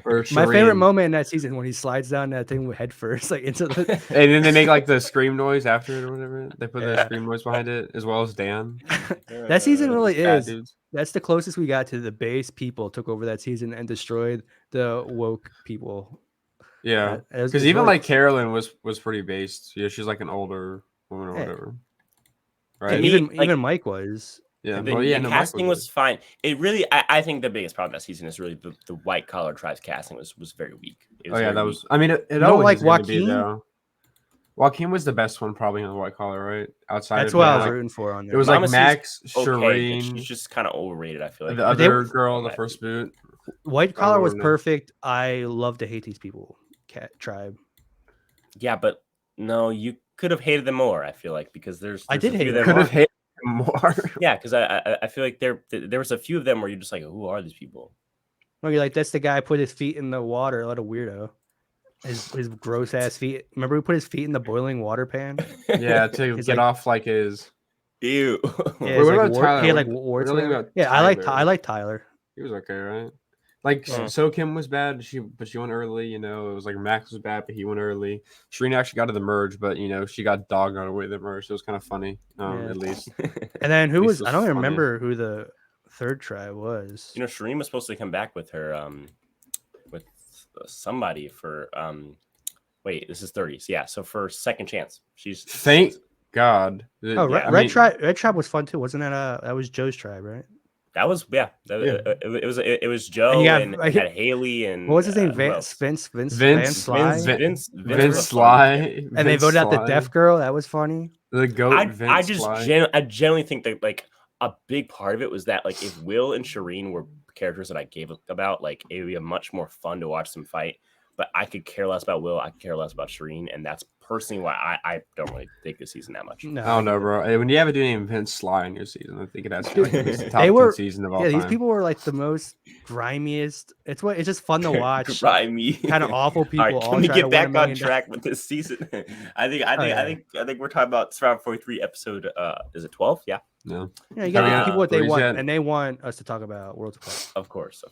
Or my favorite moment in that season when he slides down that thing with head first, like into the. And then they make like the scream noise after it or whatever. They put the scream noise behind it as well as Dan. That season really is. Dudes. That's the closest we got to the base people took over that season and destroyed the woke people. Yeah, because even like Carolyn was pretty based. Yeah, she's like an older woman or whatever. Right. And even Mike was. Yeah, the casting was fine. It really, I think the biggest problem that season is really the white collar tribes casting was very weak. That was. I mean, it always like Joaquin. Joaquin was the best one probably on the white collar, right? Outside. That's what I was rooting for on there. It was like Max, Shireen. She's just kind of overrated. I feel like the other girl in the first boot. White collar was perfect. I love to hate these people. Cat tribe. Yeah, but no, you could have hated them more. I feel like because there's I did hate them. Could have hated more. Yeah, because I feel like there was a few of them where you're just like, who are these people? No, you're like, that's the guy who put his feet in the water. What a weirdo. His gross ass feet. Remember he put his feet in the boiling water pan? Yeah, to get off like his. Ew. Yeah, what about Tyler? He had like warts. Yeah, I like Tyler. He was okay, right? Like So Kim was bad, but she went early. It was like Max was bad, but he went early. Shireen actually got to the merge, but she got dogged on her way to the merge. So it was kind of funny, at least. And then who was? I don't even remember who the third tribe was. Shireen was supposed to come back with her with somebody for wait, this is 30s. Yeah, so for second chance, thank God. Oh, Red Tribe was fun too, wasn't that? That was Joe's tribe, right? That was It was Joe and had Haley and what was his name? Vince Sly. And they voted out the deaf girl. That was funny. The goat. I generally think that like a big part of it was that like if Will and Shireen were characters that I gave about, like it would be a much more fun to watch them fight. But I could care less about Will. I could care less about Shireen, and that's personally why I don't really think this season that much. No, I don't know, bro. Hey, when you have a dude named Vince Sly in your season, I think it has to be like the top 10 season of all time. These people were like the most grimiest. It's just fun to watch. Grimy, kind of awful people. All right, can we get back on track with this season? I think we're talking about Survivor 43 episode. Is it 12? Yeah. No. Yeah, you gotta give people what they want, and they want us to talk about Worlds of Class. Of course.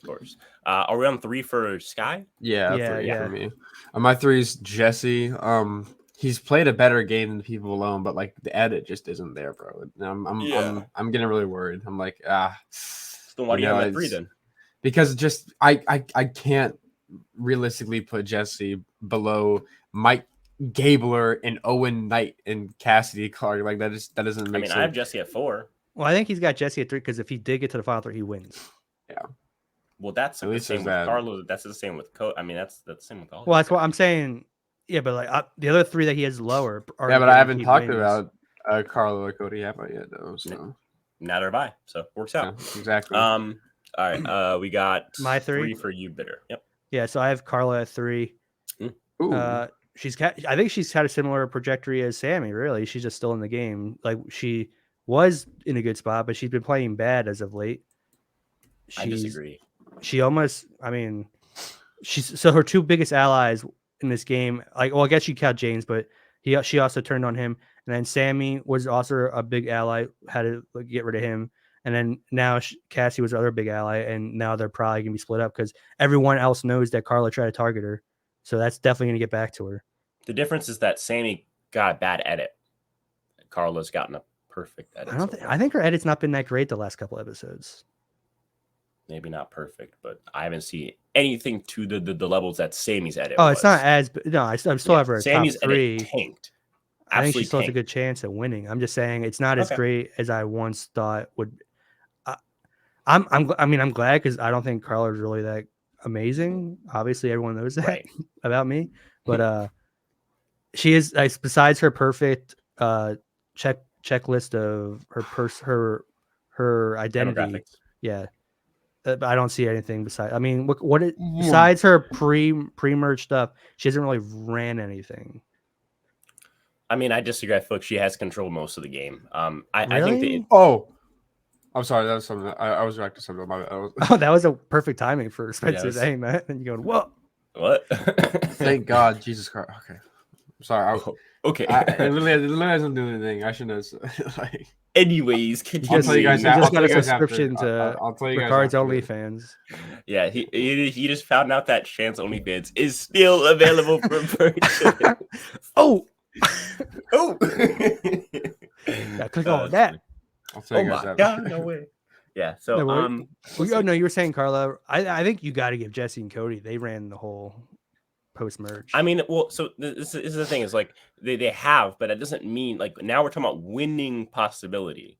Are we on 3 for Sky? Yeah, 3 for me. My 3 is Jesse. He's played a better game than People Alone, but like the edit just isn't there, bro. I'm getting really worried. I'm like, So why do you have that 3 then? Because just I can't realistically put Jesse below Mike Gabler and Owen Knight and Cassidy Clark. Like that doesn't make sense. I have Jesse at 4. Well, I think he's got Jesse at 3 because if he did get to the final 3, he wins. Yeah. Well, that's the same with Carlos. That's the same with Cody. I mean, that's the same with all. Well, that's what I'm saying. Yeah, but like the other 3 that he has lower. Yeah, but I haven't talked about Carlo or Cody yet though. So neither have I. So works out. Yeah, exactly. All right. We got my 3 for you, Bitter. Yep. Yeah. So I have Carla at 3. Ooh. I think she's had a similar trajectory as Sammy. Really, she's just still in the game. Like she was in a good spot, but she's been playing bad as of late. I disagree. She almost. I mean, her 2 biggest allies in this game. Like, well, I guess you count James, but She also turned on him, and then Sammy was also a big ally. Had to get rid of him, and then now Cassie was the other big ally, and now they're probably gonna be split up because everyone else knows that Carla tried to target her, so that's definitely gonna get back to her. The difference is that Sammy got a bad edit. Carla's gotten a perfect edit. I think her edit's not been that great the last couple episodes. Maybe not perfect, but I haven't seen anything to the levels that Sammy's edit. Oh, it's not as no. I'm still have her Sammy's top 3. edit tanked. I think she still has a good chance at winning. I'm just saying it's not as great as I once thought would. I'm glad because I don't think Carla is really that amazing. Obviously, everyone knows that about me, but she is. Besides her perfect checklist of her identity, yeah. I don't see anything besides. I mean, besides her pre-merge stuff, she hasn't really ran anything. I mean, I disagree. I feel like she has controlled most of the game. I think. I'm sorry. That was something. I was reacting to something. That was a perfect timing for Spencer saying that. And you going, "Whoa, what?" Thank God, Jesus Christ. Okay, I'm sorry. Okay. It literally hasn't done anything. I shouldn't have. Anyways, can you just got a subscription to Ricard's OnlyFans. Yeah, he just found out that Chance OnlyFans is still available for purchase. Oh. Yeah, click on that. I'll tell you guys that. God, no way. Yeah. So no, you were saying Carla. I think you got to give Jesse and Cody. They ran the whole post merge. I mean, well, so this is the thing is like they have, but it doesn't mean like now we're talking about winning possibility,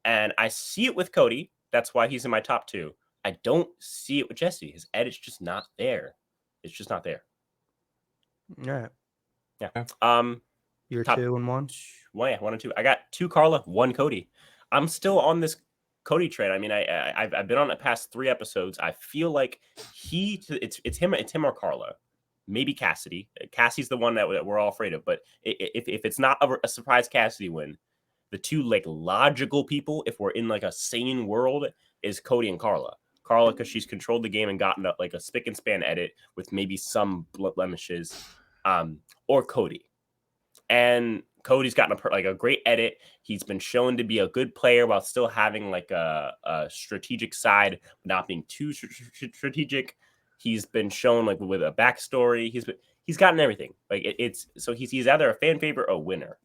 and I see it with Cody. That's why he's in my top 2. I don't see it with Jesse. His edit's just not there. It's just not there. Yeah. You're top 2 and 1. Well, yeah, 1 and 2. I got 2 Carla, 1 Cody. I'm still on this Cody train. I mean, I've been on the past 3 episodes. I feel like it's him or Carla. Maybe Cassidy. Cassie's the one that we're all afraid of. But if it's not a surprise Cassidy win, the 2 like logical people, if we're in like a sane world, is Cody and Carla. Carla, because she's controlled the game and gotten like a spick and span edit with maybe some blemishes, or Cody. And Cody's gotten a great edit. He been shown to be a good player while still having like a strategic side, not being too strategic. He's been shown like with a backstory. He's gotten everything. Like he's either a fan favorite or a winner,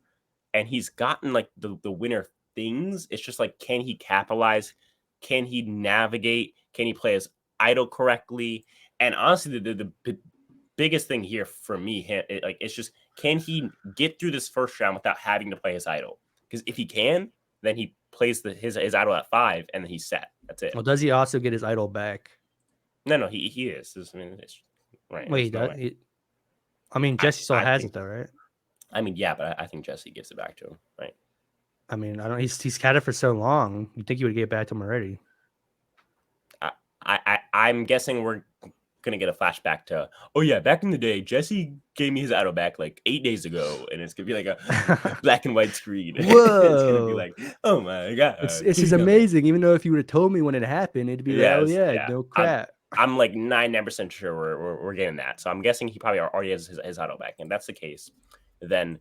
and he's gotten like the winner things. It's just like, can he capitalize? Can he navigate? Can he play his idol correctly? And honestly, the biggest thing here for me, it's just, can he get through this first round without having to play his idol? Because if he can, then he plays his idol at 5, and then he's set. That's it. Well, does he also get his idol back? No, he is. I mean, it's right. Wait, I mean, Jesse still has it though, right? I mean, yeah, but I think Jesse gives it back to him, right? I mean, I don't. He's had it for so long. You think he would get it back to him already? I'm guessing we're gonna get a flashback to, oh yeah, back in the day, Jesse gave me his idol back like 8 days ago, and it's gonna be like a black and white screen. Whoa! It's gonna be like, oh my God, this is amazing. Even though if you would have told me when it happened, it'd be like, oh yeah, no crap. I'm like 99% sure we're getting that. So I'm guessing he probably already has his idol back. And if that's the case, then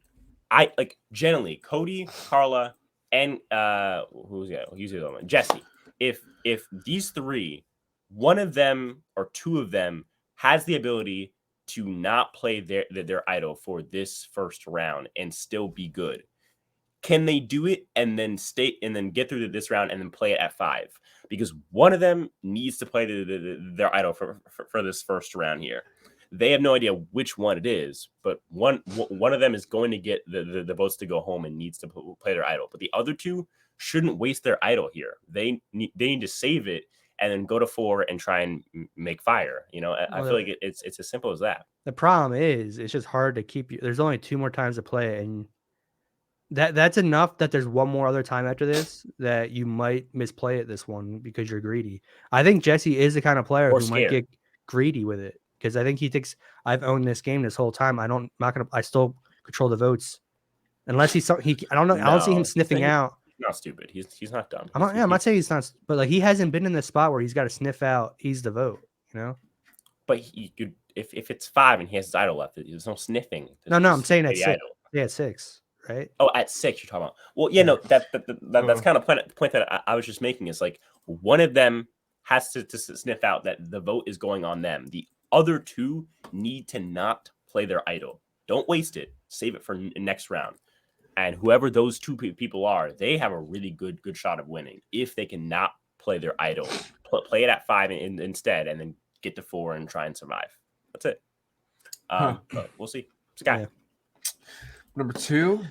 I like generally Cody, Carla, and who's the other one? Jesse. If these 3, one of them or 2 of them has the ability to not play their idol for this first round and still be good, can they do it and then get through this round and then play it at 5? Because one of them needs to play their idol for this first round here. They have no idea which one it is, but one of them is going to get the votes to go home and needs to play their idol. But the other 2 shouldn't waste their idol here. They need to save it and then go to 4 and try and make fire. You know, I feel like it's as simple as that. The problem is it's just hard to keep you. There's only 2 more times to play, and that's enough that there's one more other time after this that you might misplay it this one because you're greedy. I think Jesse is the kind of player who might get greedy with it because I think he thinks I've owned this game this whole time. I still control the votes unless I don't know. I don't see him sniffing out. He's not stupid. He's not dumb. I'm not saying he's not, but like he hasn't been in the spot where he's got to sniff out. He's the vote, you know. But he could, if it's 5 and he has his idol left, there's no sniffing. No, I'm saying at 6. Yeah, at 6, right? Oh, at 6 you're talking about. Well, yeah, no, that's kind of point that I was just making is like one of them has to sniff out that the vote is going on them. The other two need to not play their idol. Don't waste it. Save it for next round. And whoever those two people are, they have a really good shot of winning if they can not play their idol. Play it at 5 instead, and then get to 4 and try and survive. That's it. But we'll see. Sky. Yeah. Number 2,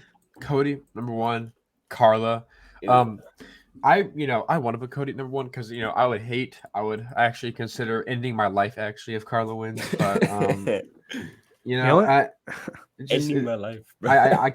Cody. Number 1, Carla. I want to put Cody at number 1 because I would actually consider ending my life actually if Carla wins. But ending my life. Bro. I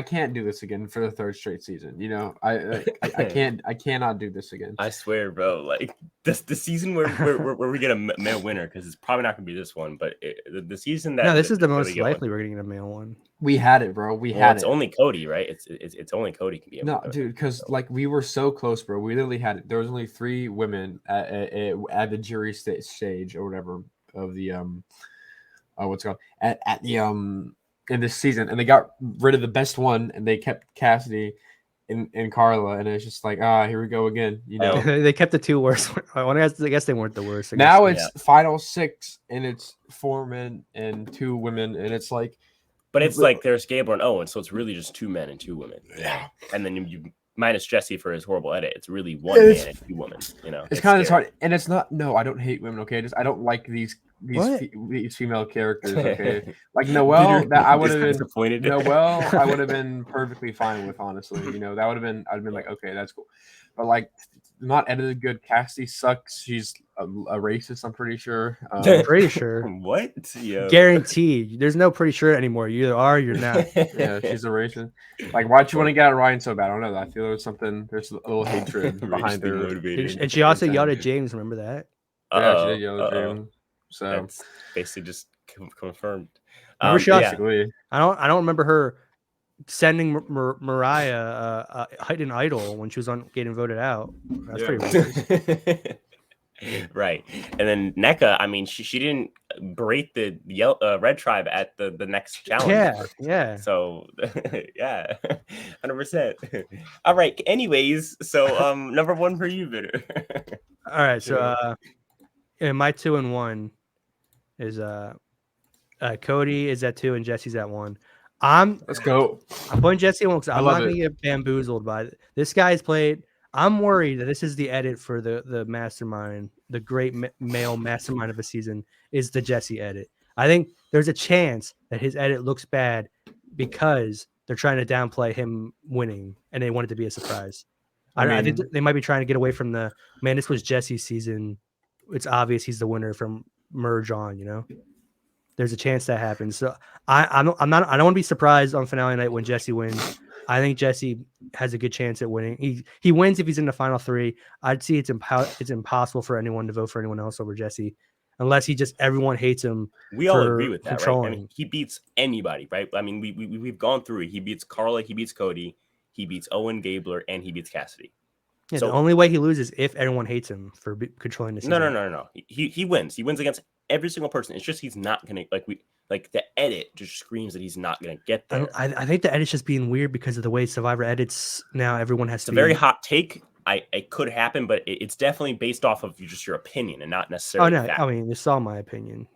can't do this again for the 3rd straight season. I cannot do this again. I swear, bro. Like the season where we get a male winner, because it's probably not gonna be this one, but the season that this is the most likely we're getting a male one. We had it, bro. It's only Cody, right? It's only Cody can be. No, dude, because like we were so close, bro. We literally had it. There was only 3 women at the jury stage or whatever of the what's it called at the in this season, and they got rid of the best one, and they kept Cassidy and Carla, and it's just like here we go again. They kept the 2 worst. I guess they weren't the worst. Now it's final 6, and it's 4 men and 2 women, and it's like. But it's like there's Gable and Owen, so it's really just 2 men and 2 women. Yeah, and then you minus Jesse for his horrible edit. It's really 1 man and 2 women. It's kind of hard, and it's not. No, I don't hate women. Okay, I don't like these female characters. Okay, like Noelle, that I would have been disappointed. Noelle, I would have been perfectly fine with. Honestly, that would have been. I'd been like, okay, that's cool. But like, not edited good. Cassidy sucks. She's a racist. I'm pretty sure. Pretty sure. What? Yeah. Guaranteed. There's no pretty sure anymore. You either are, or you're not. Yeah, she's a racist. Like, why'd you want to get at Ryan so bad? I don't know. I feel there's a little hatred behind her. And she also yelled at James. Remember that? Yeah, she did yell at James. So that's basically just confirmed. I don't remember her sending Mariah an idol when she was getting voted out. That's pretty racist. Right. And then NECA, I mean, she didn't berate the Red Tribe at the next challenge. Yeah. So yeah, 100%. All right. Anyways, so number 1 for you, Bitter. All right. So my 2 and 1 is Cody is at 2 and Jesse's at 1. Let's go. I'm putting Jesse on because I'm not going to get bamboozled by it. This guy's played. I'm worried that this is the edit for the mastermind, the great male mastermind of a season is the Jesse edit. I think there's a chance that his edit looks bad because they're trying to downplay him winning and they want it to be a surprise. I think they might be trying to get away from this was Jesse's season. It's obvious he's the winner from merge on, There's a chance that happens. So I don't want to be surprised on finale night when Jesse wins. I think Jesse has a good chance at winning. He wins if he's in the final 3. I'd see it's impossible for anyone to vote for anyone else over Jesse, unless everyone hates him. We all agree with that, right? I mean, he beats anybody, right? I mean, we've gone through it. He beats Carla, he beats Cody, he beats Owen Gabler, and he beats Cassidy. Yeah, so the only way he loses if everyone hates him for controlling the season. No. He wins. He wins against every single person. It's just he's not gonna the edit just screams that he's not gonna get there. I think the edit's just being weird because of the way Survivor edits now. Everyone has to. It's a very hot take. It could happen, but it's definitely based off of just your opinion and not necessarily. Oh no, fact. I mean, it's all my opinion.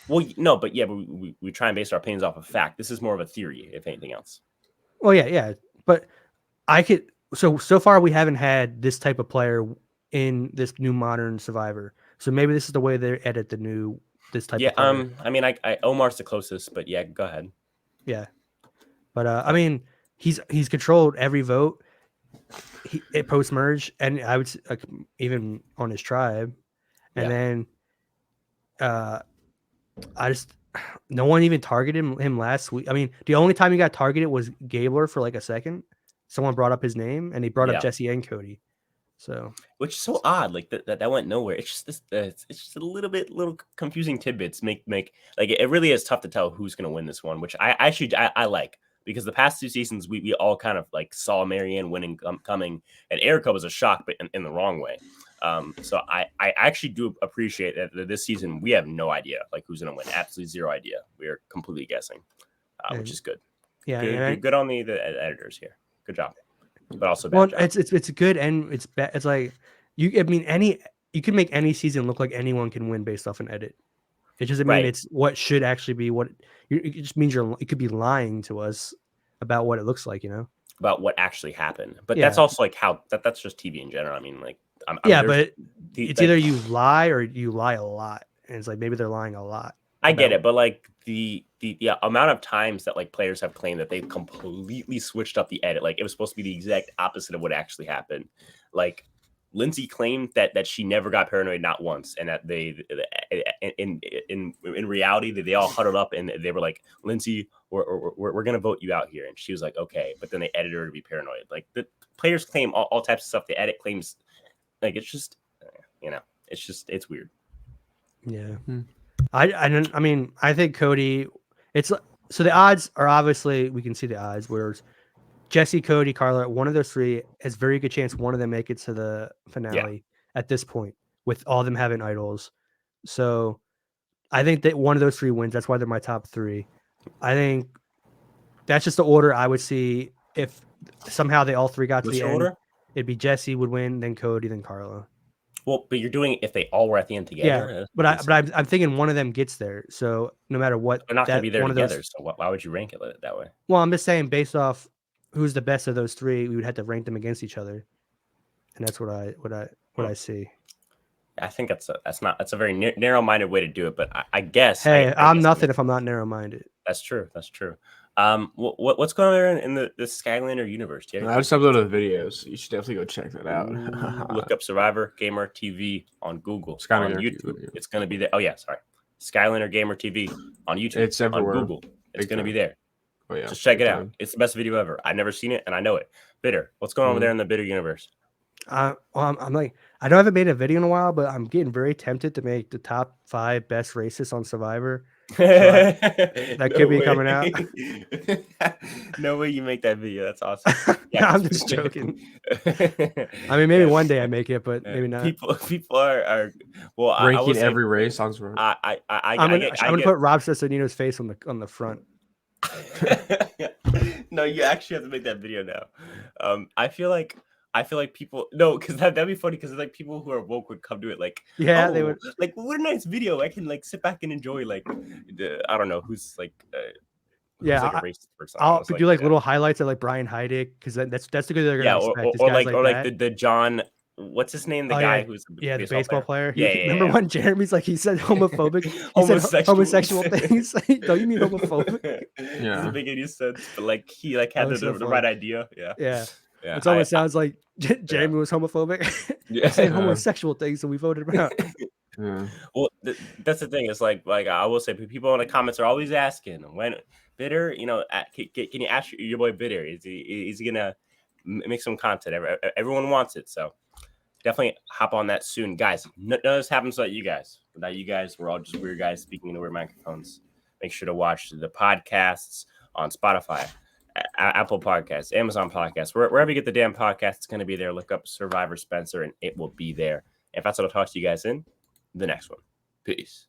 Well, no, but yeah, we try and base our opinions off of fact. This is more of a theory, if anything else. Well, yeah, but I could. So far we haven't had this type of player in this new modern Survivor. So maybe this is the way they edit this type of player. I mean, Omar's the closest, but yeah, go ahead. Yeah. But I mean, he's controlled every vote at post merge, and I would even on his tribe. And then no one even targeted him last week. I mean, the only time he got targeted was Gabler for like a second. Someone brought up his name, and he brought up Jesse and Cody. So, which is so odd, like that went nowhere. It's just this. It's just a little confusing tidbits. Make like it really is tough to tell who's going to win this one. Which I like because the past 2 seasons we all kind of like saw Marianne winning coming, and Erica was a shock, but in the wrong way. So I actually do appreciate that this season we have no idea like who's going to win. Absolutely zero idea. We are completely guessing, which is good. Yeah, good on the editors here. Good job, but also bad job. It's good and it's bad. It's like you can make any season look like anyone can win based off an edit. It doesn't mean it's what should actually be what. It just means it could be lying to us about what it looks like, about what actually happened. But that's also like how that's just TV in general. I mean, like, but it's either you lie or you lie a lot, and it's like maybe they're lying a lot. I get it, but like the amount of times that like players have claimed that they've completely switched up the edit, like it was supposed to be the exact opposite of what actually happened. Like Lindsay claimed that she never got paranoid, not once, and that they in reality they all huddled up and they were like, Lindsay, we're gonna vote you out here, and she was like, okay, but then they edited her to be paranoid. Like the players claim all types of stuff. The edit claims, like it's just it's weird. Yeah. I mean, I think Cody. It's so the odds are obviously we can see the odds. Whereas Jesse, Cody, Carla, one of those three has very good chance one of them make it to the finale at this point, with all of them having idols. So I think that one of those three wins. That's why they're my top three. I think that's just the order I would see if somehow they all three got to the end. Order? It'd be Jesse would win, then Cody, then Carla. Well, but you're doing it if they all were at the end together. Yeah, but I'm thinking one of them gets there. So no matter what, they're not going to be there together. So why would you rank it that way? Well, I'm just saying based off who's the best of those three, we would have to rank them against each other, and that's what I see. I think that's a very narrow-minded way to do it. But I guess I'm nothing if I'm not narrow-minded. That's true. That's true. What's going on there in the Skylander universe? I just uploaded videos. You should definitely go check that out. Look up Survivor Gamer TV on Google, Skylander on YouTube. It's going to be there. Oh yeah, sorry, Skylander Gamer TV on YouTube. It's everywhere. On Google. It's going to be there. Oh yeah, just check it out. It's the best video ever. I've never seen it, and I know it. Bitter. What's going on over there in the Bitter universe? I'm like, I know I haven't made a video in a while, but I'm getting very tempted to make the top 5 best racists on Survivor. That could be coming out. No way you make that video. That's awesome. Yeah, I'm just joking. I mean, maybe one day I make it, but maybe not. People are well ranking every race on Survivor. I'm gonna put Rob Cesternino's face on the front. No, you actually have to make that video now. I feel like people because that'd be funny because like people who are woke would come to it like they would like what a nice video. I can like sit back and enjoy like I don't know who's like like a racist person. I'll do like little highlights of like Brian Heidick because that's the good they're gonna expect. Or like the John. What's his name? The guy who's the baseball player. Remember when Jeremy's like he said homophobic, said homosexual things. Don't you mean homophobic? Yeah, doesn't make any sense. But like he like had the right idea. Yeah. It almost sounds like Jeremy was homophobic. Saying homosexual things, so we voted him out. Well, that's the thing. It's like I will say, people in the comments are always asking when Bitter. Can you ask your boy Bitter? Is he gonna make some content? Everyone wants it, so definitely hop on that soon, guys. None of this happens without you guys. Without you guys, we're all just weird guys speaking into weird microphones. Make sure to watch the podcasts on Spotify, Apple Podcasts, Amazon Podcasts, wherever you get the damn podcast, it's going to be there. Look up Survivor Spencer and it will be there. If that's what I'll talk to you guys in the next one. Peace.